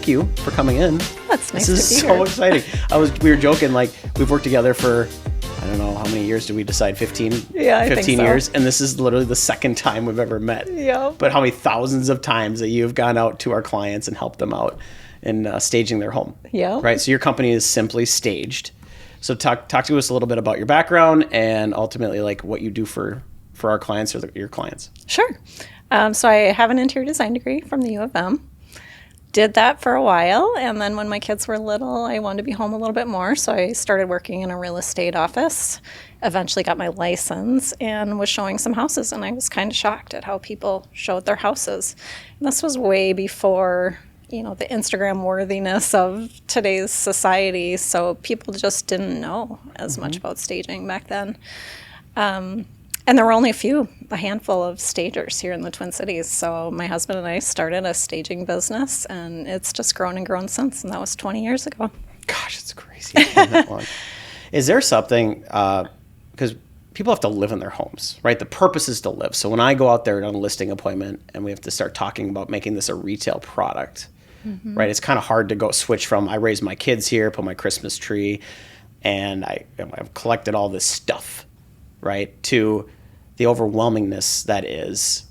thank you for coming in. That's nice. This is so exciting. We were joking, like, we've worked together for, I don't know, how many years did we decide? 15? Yeah, I 15 think so. years. And this is literally the second time we've ever met. Yeah. But how many thousands of times that you've gone out to our clients and helped them out in staging their home. Yeah. Right. So your company is Simply Staged. So talk to us a little bit about your background and ultimately like what you do for our clients or your clients. Sure. So I have an interior design degree from the U of M. Did that for a while, and then when my kids were little, I wanted to be home a little bit more, so I started working in a real estate office. Eventually got my license and was showing some houses, and I was kind of shocked at how people showed their houses. And this was way before, the Instagram worthiness of today's society, so people just didn't know as much about staging back then. And there were only a handful of stagers here in the Twin Cities. So my husband and I started a staging business, and it's just grown and grown since. And that was 20 years ago. Gosh, it's crazy. It's been that long. Is there something, because people have to live in their homes, right? The purpose is to live. So when I go out there on a listing appointment and we have to start talking about making this a retail product, right? It's kind of hard to go switch from I raise my kids here, put my Christmas tree, and I've collected all this stuff, right? To the overwhelmingness that is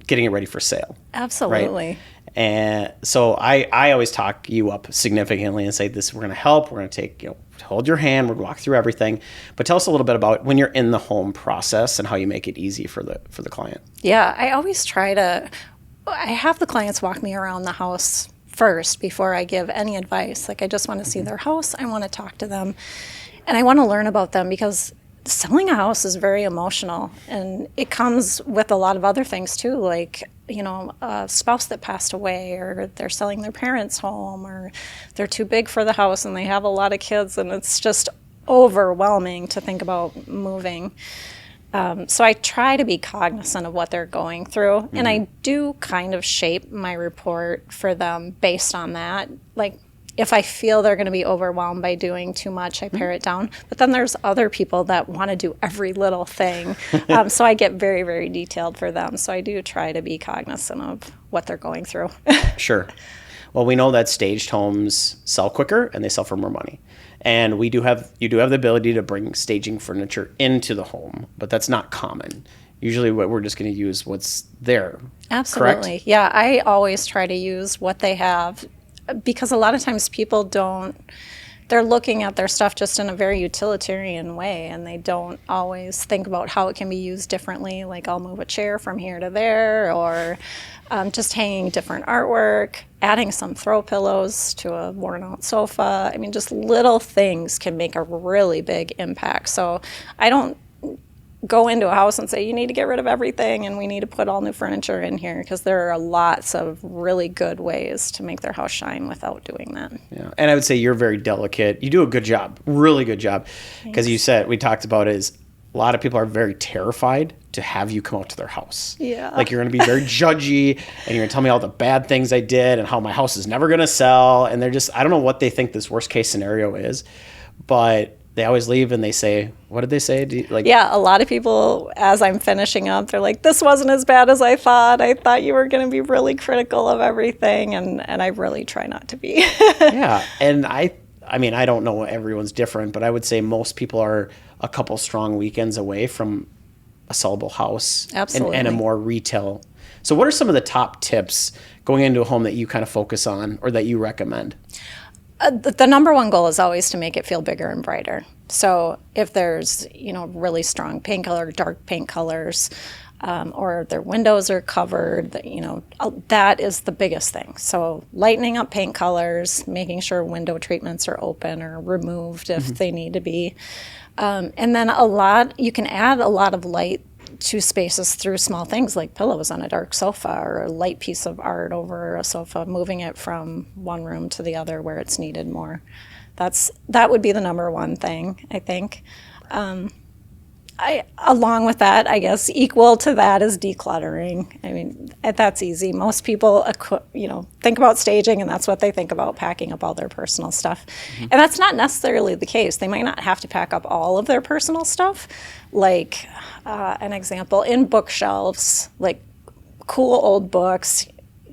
getting it ready for sale. Absolutely. Right? And so I always talk you up significantly and say, we're going to help. We're going to take, hold your hand. We're going to walk through everything. But tell us a little bit about when you're in the home process and how you make it easy for the client. Yeah, I always I have the clients walk me around the house first before I give any advice. Like, I just want to see their house. I want to talk to them. And I want to learn about them because selling a house is very emotional, and it comes with a lot of other things too, like, a spouse that passed away, or they're selling their parents' home, or they're too big for the house and they have a lot of kids, and it's just overwhelming to think about moving. So I try to be cognizant of what they're going through, and I do kind of shape my report for them based on that. Like, if I feel they're going to be overwhelmed by doing too much, I pare it down. But then there's other people that want to do every little thing. So I get very, very detailed for them. So I do try to be cognizant of what they're going through. Sure. Well, we know that staged homes sell quicker and they sell for more money. And you do have the ability to bring staging furniture into the home, but that's not common. Usually we're just going to use what's there. Absolutely. Correct? Yeah, I always try to use what they have, because a lot of times people they're looking at their stuff just in a very utilitarian way, and they don't always think about how it can be used differently. Like, I'll move a chair from here to there, or just hanging different artwork, adding some throw pillows to a worn out sofa. I mean, just little things can make a really big impact. So I don't go into a house and say, you need to get rid of everything and we need to put all new furniture in here, because there are lots of really good ways to make their house shine without doing that. Yeah, and I would say you're very delicate. You do a good job, really good job, because you said, we talked about is a lot of people are very terrified to have you come out to their house. Yeah. Like, you're going to be very judgy, and you're going to tell me all the bad things I did and how my house is never going to sell, and I don't know what they think this worst case scenario is, but they always leave and they say, what did they say? Yeah, a lot of people, as I'm finishing up, they're like, this wasn't as bad as I thought. I thought you were going to be really critical of everything, and I really try not to be. Yeah, and I mean, I don't know, everyone's different, but I would say most people are a couple strong weekends away from a sellable house. Absolutely. And a more retail. So what are some of the top tips going into a home that you kind of focus on or that you recommend? The number one goal is always to make it feel bigger and brighter. So if there's, really strong paint color, dark paint colors, or their windows are covered, that is the biggest thing. So lightening up paint colors, making sure window treatments are open or removed if they need to be. And then you can add a lot of light to spaces through small things like pillows on a dark sofa, or a light piece of art over a sofa, moving it from one room to the other where it's needed more. That would be the number one thing, I think. Along with that, I guess equal to that is decluttering. I mean, that's easy. Most people, think about staging, and that's what they think about, packing up all their personal stuff. And that's not necessarily the case. They might not have to pack up all of their personal stuff. Like, an example, in bookshelves, like cool old books,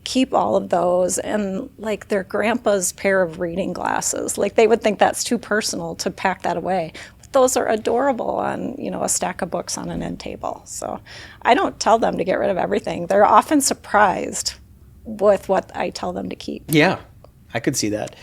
keep all of those and like their grandpa's pair of reading glasses. Like they would think that's too personal to pack that away. But those are adorable on, a stack of books on an end table. So I don't tell them to get rid of everything. They're often surprised with what I tell them to keep. Yeah, I could see that.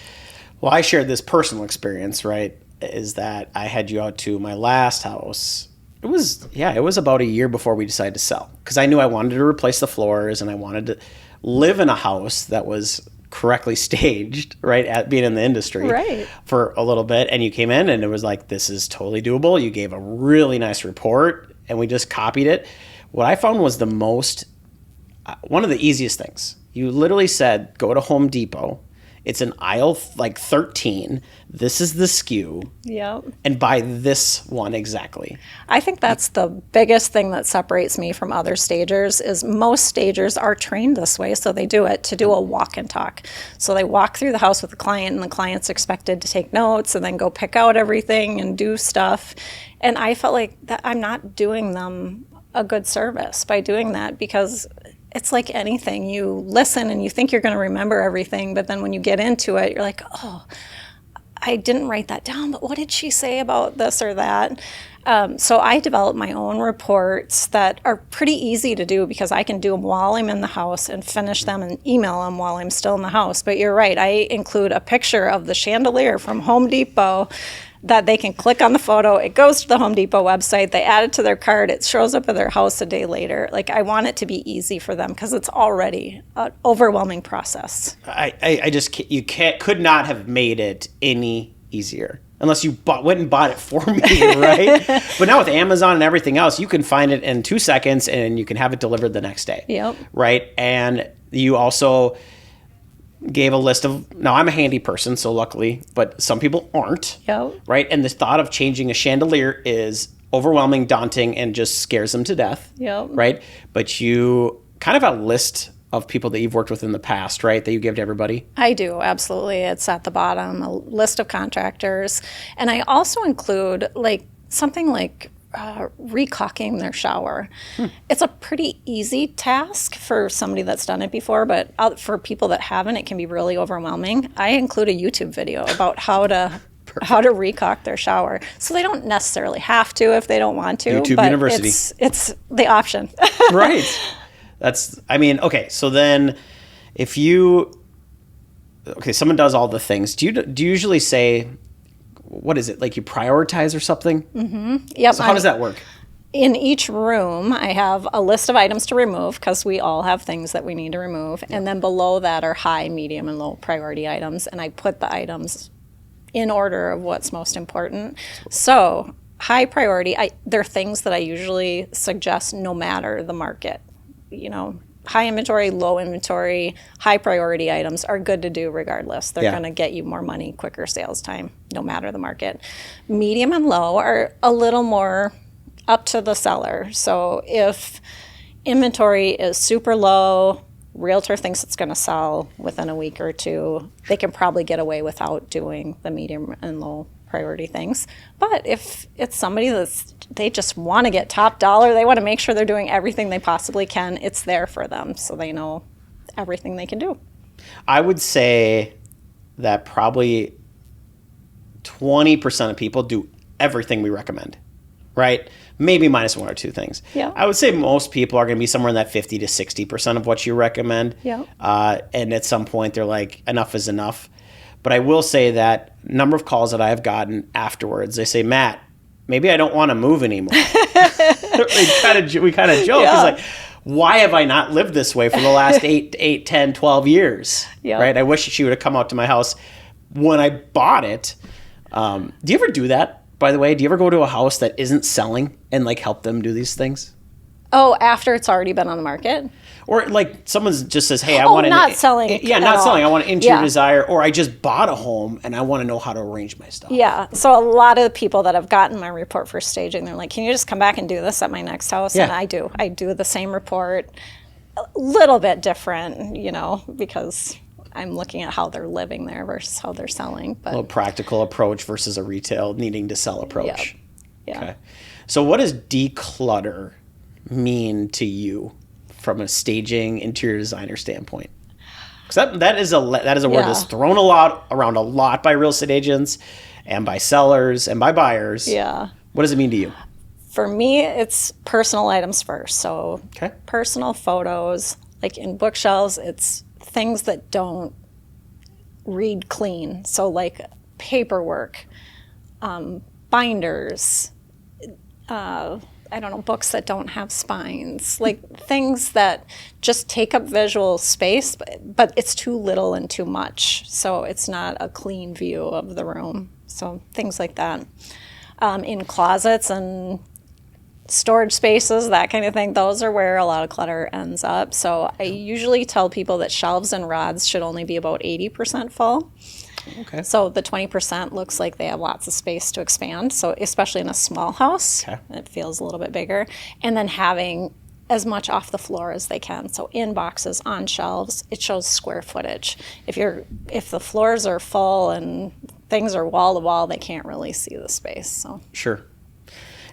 Well, I shared this personal experience, right, is that I had you out to my last house. It was about a year before we decided to sell, because I knew I wanted to replace the floors and I wanted to live in a house that was correctly staged, right, at being in the industry Right. for a little bit. And you came in and it was like, this is totally doable. You gave a really nice report and we just copied it. What I found was one of the easiest things. You literally said, go to Home Depot. It's an aisle like 13. This is the SKU. Yep. And buy this one exactly. I think that's the biggest thing that separates me from other stagers is most stagers are trained this way, so they do it to do a walk and talk. So they walk through the house with the client, and the client's expected to take notes and then go pick out everything and do stuff. And I felt like that I'm not doing them a good service by doing that, because it's like anything. You listen and you think you're going to remember everything, but then when you get into it, you're like, oh, I didn't write that down, but what did she say about this or that? So I developed my own reports that are pretty easy to do because I can do them while I'm in the house and finish them and email them while I'm still in the house. But you're right, I include a picture of the chandelier from Home Depot that they can click on the photo. It goes to the Home Depot website. They add it to their cart. It shows up at their house a day later. Like, I want it to be easy for them because it's already an overwhelming process. You could not have made it any easier unless you went and bought it for me, right? But now with Amazon and everything else, you can find it in 2 seconds and you can have it delivered the next day. Yep. Right? And you also gave a list of, now I'm a handy person, so luckily, but some people aren't. Yep. Right? And the thought of changing a chandelier is overwhelming, daunting, and just scares them to death. Yep. Right? But you kind of have a list of people that you've worked with in the past, right? That you give to everybody? I do, absolutely. It's at the bottom, a list of contractors. And I also include something like recaulking their shower. It's a pretty easy task for somebody that's done it before, but for people that haven't, it can be really overwhelming. I include a YouTube video about how to recaulk their shower. So they don't necessarily have to if they don't want to. YouTube but University. It's the option. Right. Okay, so then someone does all the things. Do you usually say, what is it, like you prioritize or something? Mm-hmm. Yep. So how does that work? In each room, I have a list of items to remove because we all have things that we need to remove. Yeah. And then below that are high, medium, and low priority items. And I put the items in order of what's most important. So high priority, they're things that I usually suggest no matter the market. High inventory, low inventory, high priority items are good to do regardless. They're going to get you more money, quicker sales time, no matter the market. Medium and low are a little more up to the seller. So if inventory is super low, realtor thinks it's going to sell within a week or two, they can probably get away without doing the medium and low priority things. But if it's somebody they just want to get top dollar, they want to make sure they're doing everything they possibly can, it's there for them so they know everything they can do. I would say that probably 20% of people do everything we recommend, right? Maybe minus 1 or 2 things. Yeah. I would say most people are going to be somewhere in that 50 to 60% of what you recommend. Yeah. And at some point they're like, enough is enough. But I will say that number of calls that I have gotten afterwards, they say, Matt, maybe I don't want to move anymore. we kind of joke. Yeah. It's like, why have I not lived this way for the last 8, 10, 12 years? Yeah. Right? I wish she would have come out to my house when I bought it. Do you ever do that, by the way? Do you ever go to a house that isn't selling and help them do these things? Oh, after it's already been on the market? Or someone just says, hey, I want to... not selling. Yeah, not selling. I want an interior desire. Or I just bought a home and I want to know how to arrange my stuff. Yeah. So a lot of the people that have gotten my report for staging, they're like, can you just come back and do this at my next house? Yeah. And I do. I do the same report. A little bit different, because I'm looking at how they're living there versus how they're selling. But a little practical approach versus a retail needing to sell approach. Yeah. Okay. So what does declutter mean to you from a staging interior designer standpoint? Because that is a word that's thrown around a lot by real estate agents and by sellers and by buyers. Yeah. What does it mean to you? For me, it's personal items first. So personal photos, like in bookshelves, it's things that don't read clean. So like paperwork, binders, I don't know, books that don't have spines, like things that just take up visual space, but it's too little and too much. So it's not a clean view of the room. So things like that. In closets and storage spaces, that kind of thing, those are where a lot of clutter ends up. So I usually tell people that shelves and rods should only be about 80% full. Okay. So the 20% looks like they have lots of space to expand. So especially in a small house, it feels a little bit bigger. And then having as much off the floor as they can. So in boxes, on shelves, it shows square footage. If the floors are full and things are wall to wall, they can't really see the space. So sure.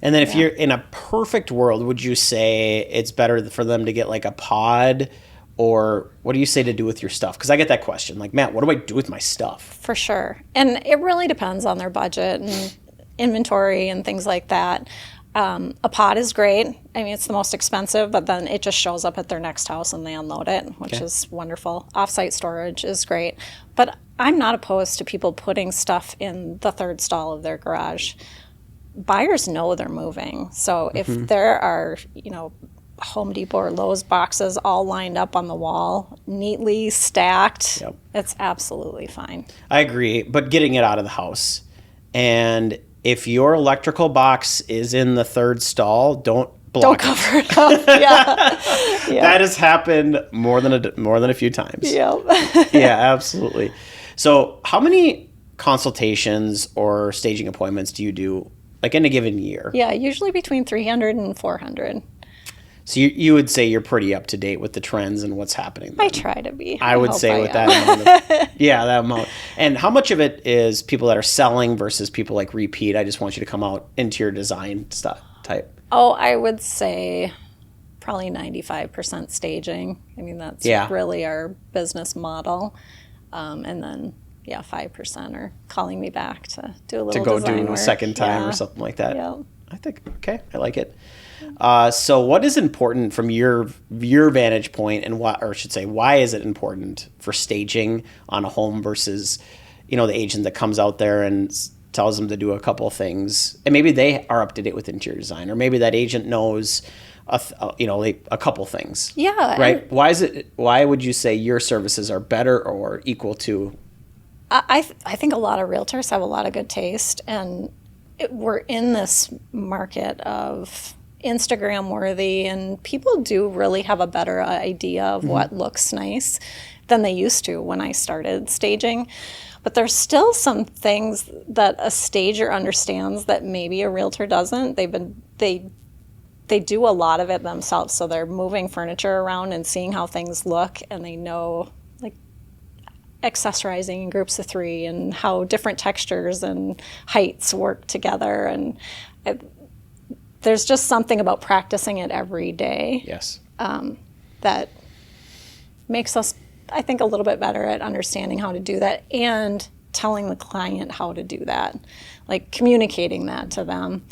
And then if you're in a perfect world, would you say it's better for them to get like a pod? Or what do you say to do with your stuff? Because I get that question. Like, Matt, what do I do with my stuff? For sure. And it really depends on their budget and inventory and things like that. A pod is great. I mean, it's the most expensive, but then it just shows up at their next house and they unload it, which is wonderful. Offsite storage is great. But I'm not opposed to people putting stuff in the third stall of their garage. Buyers know they're moving. So if there are, Home Depot or Lowe's boxes all lined up on the wall, neatly stacked, it's absolutely fine. I agree, but getting it out of the house. And if your electrical box is in the third stall, don't cover it up. That has happened more than a few times. Yeah, absolutely. So how many consultations or staging appointments do you do, like in a given year? Yeah, usually between 300 and 400. So you would say you're pretty up to date with the trends and what's happening then. I try to be. I would say with that amount. That amount. And how much of it is people that are selling versus people like repeat? I just want you to come out into your design stuff type. Oh, I would say probably 95% staging. I mean, that's really our business model. And then, 5% are calling me back to do a little design work. To go do a second time or something like that. Yeah. I think, I like it. So what is important from your vantage point, and why is it important for staging on a home versus, the agent that comes out there and tells them to do a couple of things, and maybe they are up to date with interior design, or maybe that agent knows, a couple things. Yeah. Right. Why would you say your services are better or equal to? I think a lot of realtors have a lot of good taste, and we're in this market of Instagram worthy, and people do really have a better idea of what looks nice than they used to when I started staging. But there's still some things that a stager understands that maybe a realtor doesn't. They do a lot of it themselves, so they're moving furniture around and seeing how things look, and they know like accessorizing in groups of 3 and how different textures and heights work together, and there's just something about practicing it every day. Yes. That makes us, I think, a little bit better at understanding how to do that and telling the client how to do that, like communicating that to them.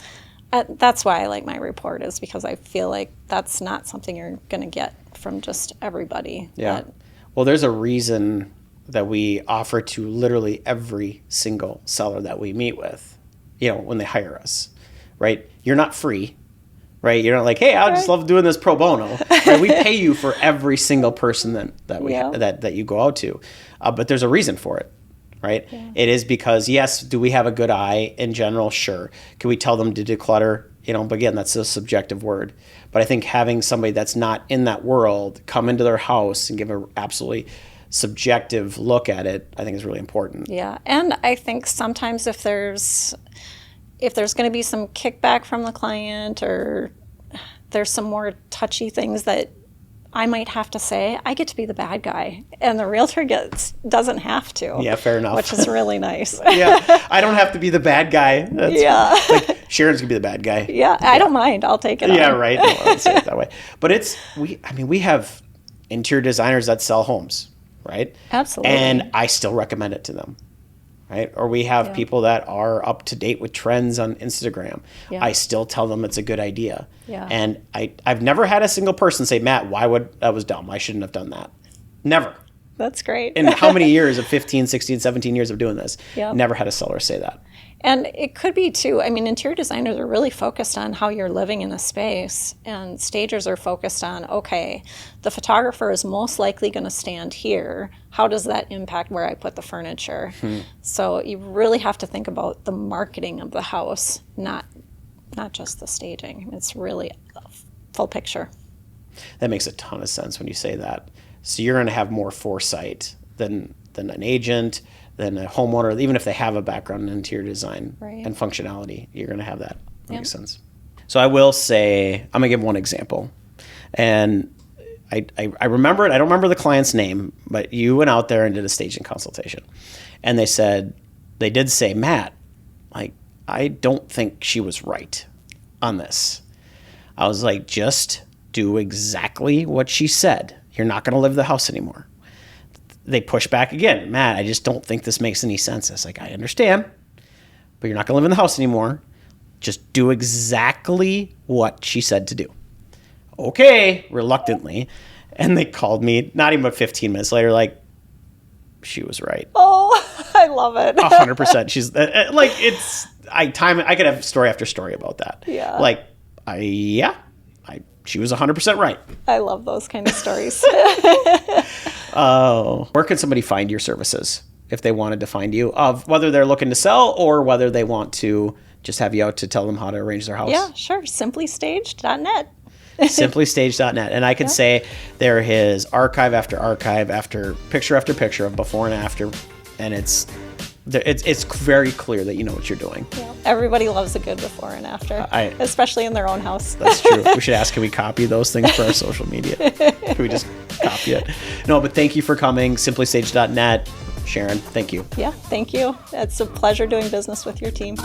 That's why I like my report, is because I feel like that's not something you're going to get from just everybody. Yeah. Well, there's a reason that we offer to literally every single seller that we meet with, when they hire us. Right? You're not free, right? You're not like, hey, I just love doing this pro bono. Right? We pay you for every single person that you go out to, but there's a reason for it, right? Yeah. It is because, yes, do we have a good eye in general? Sure. Can we tell them to declutter? But again, that's a subjective word. But I think having somebody that's not in that world come into their house and give an absolutely subjective look at it, I think is really important. Yeah, and I think sometimes if there's going to be some kickback from the client, or there's some more touchy things that I might have to say, I get to be the bad guy, and the realtor doesn't have to. Yeah, fair enough. Which is really nice. Yeah, I don't have to be the bad guy. Like Sharon's gonna be the bad guy. Yeah, I don't mind. I'll take it. Yeah, right. No, I don't say it that way. But we have interior designers that sell homes, right? Absolutely. And I still recommend it to them, right? Or we have people that are up to date with trends on Instagram. Yeah. I still tell them it's a good idea. Yeah. And I've never had a single person say, Matt, that was dumb. I shouldn't have done that. Never. That's great. In how many years of 15, 16, 17 years of doing this, Yep. never had a seller say that. And it could be too, I mean, interior designers are really focused on how you're living in a space, and stagers are focused on, okay, the photographer is most likely going to stand here. How does that impact where I put the furniture? So you really have to think about the marketing of the house, not just the staging. It's really a full picture. That makes a ton of sense when you say that. So you're going to have more foresight than an agent, than a homeowner, even if they have a background in interior design and functionality, you're going to have that. Makes sense. So I will say, I'm going to give one example. And I remember it. I don't remember the client's name, but you went out there and did a staging consultation. And they did say, Matt, like, I don't think she was right on this. I was like, just do exactly what she said. You're not going to live in the house anymore. They push back again. Matt, I just don't think this makes any sense. I was like, I understand, but you're not going to live in the house anymore. Just do exactly what she said to do. Okay, reluctantly. And they called me, not even 15 minutes later, like, she was right. Oh, I love it. 100%. She's like, I could have story after story about that. Yeah. Like, she was 100% right. I love those kind of stories. Oh, where can somebody find your services if they wanted to find you, of whether they're looking to sell or whether they want to just have you out to tell them how to arrange their house? Yeah, sure. Simplystaged.net. Simplystaged.net. And I could say there is archive after picture of before and after, and it's very clear that you know what you're doing. Yeah. Everybody loves a good before and after, especially in their own house. That's true. We should ask, can we copy those things for our social media? Can we just copy it? No, but thank you for coming. Simplystaged.net. Sharon, thank you. Yeah, thank you. It's a pleasure doing business with your team.